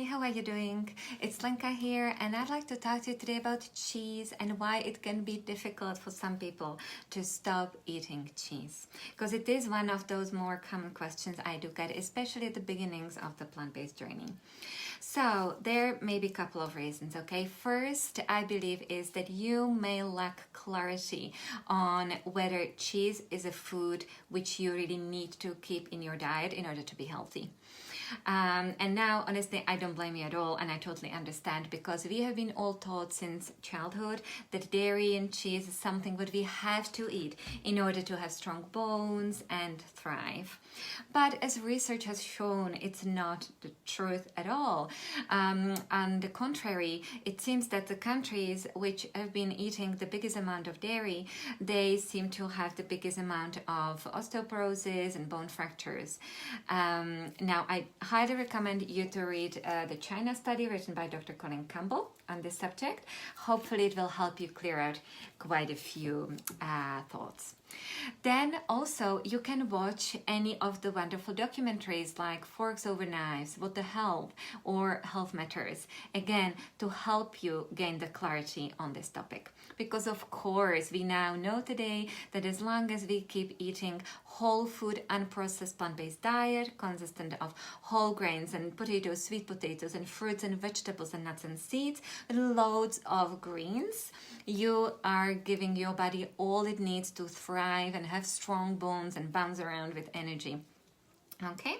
how are you doing? It's Lenka here, and I'd like to talk to you today about cheese and why it can be difficult for some people to stop eating cheese. Because it is one of those more common questions I do get, especially at the beginnings of the plant-based journey. So there may be a couple of reasons, okay? First, I believe is that you may lack clarity on whether cheese is a food which you really need to keep in your diet in order to be healthy. And now, honestly, I don't blame you at all, and I totally understand, because we have been all taught since childhood that dairy and cheese is something that we have to eat in order to have strong bones and thrive. But as research has shown, it's not the truth at all. On the contrary, it seems that the countries which have been eating the biggest amount of dairy, they seem to have the biggest amount of osteoporosis and bone fractures. Now, I highly recommend you to read the China study written by Dr. Colin Campbell on this subject. Hopefully it will help you clear out quite a few thoughts. Then also you can watch any of the wonderful documentaries like Forks Over Knives, What the Health, or Health Matters, again to help you gain the clarity on this topic. Because of course we now know today that as long as we keep eating whole food, unprocessed plant-based diet consistent of whole grains and potatoes, sweet potatoes and fruits and vegetables and nuts and seeds, with loads of greens, you are giving your body all it needs to thrive and have strong bones and bounce around with energy. Okay,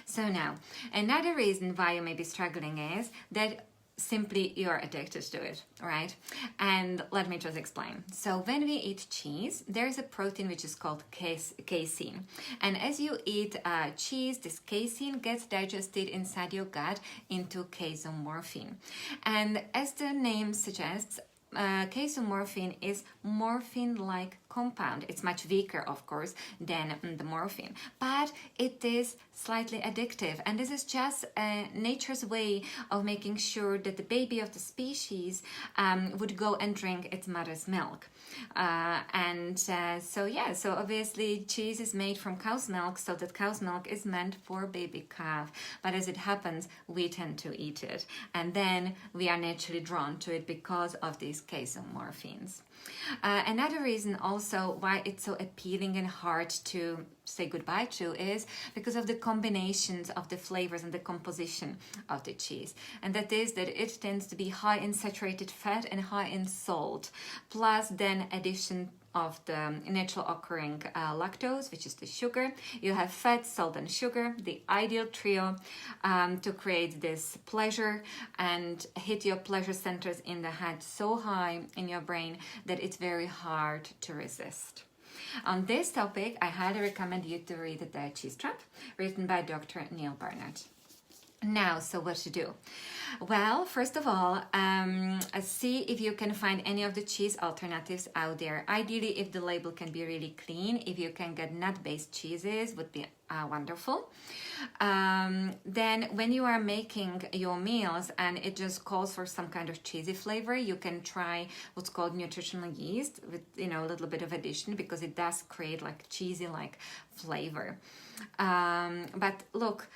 so now another reason why you may be struggling is that simply you're addicted to it, right? And let me just explain. So when we eat cheese, there's a protein which is called casein. And as you eat cheese, this casein gets digested inside your gut into casomorphin. And as the name suggests, casomorphin is morphine-like compound. It's much weaker, of course, than the morphine, but it is slightly addictive, and this is just nature's way of making sure that the baby of the species would go and drink its mother's milk. So obviously cheese is made from cow's milk, so that cow's milk is meant for baby calf, but as it happens, we tend to eat it, and then we are naturally drawn to it because of these casomorphins. Another reason also why it's so appealing and hard to say goodbye to is because of the combinations of the flavors and the composition of the cheese, and that is that it tends to be high in saturated fat and high in salt, plus then addition of the natural occurring lactose, which is the sugar. You have fat, salt and sugar, the ideal trio to create this pleasure and hit your pleasure centers in the head so high in your brain that it's very hard to resist. On this topic, I highly recommend you to read The Cheese Trap, written by Dr. Neil Barnett. Now, so what to do? Well, first of all, see if you can find any of the cheese alternatives out there. Ideally, if the label can be really clean, if you can get nut-based cheeses, would be wonderful. Then when you are making your meals and it just calls for some kind of cheesy flavor, you can try what's called nutritional yeast with, a little bit of addition, because it does create like cheesy-like flavor. But look,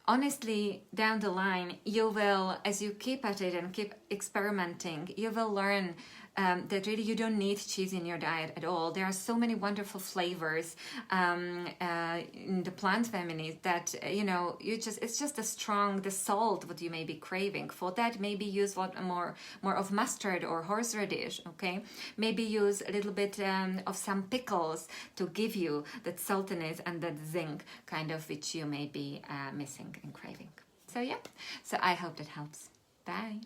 honestly, down the line, you will, as you keep at it and keep experimenting, you will learn that really you don't need cheese in your diet at all. There are so many wonderful flavors in the plant family that, it's just the salt what you may be craving. For that, maybe use more of mustard or horseradish, okay? Maybe use a little bit of some pickles to give you that saltiness and that zinc kind of which you may be missing and craving. So yeah, so I hope that helps. Bye.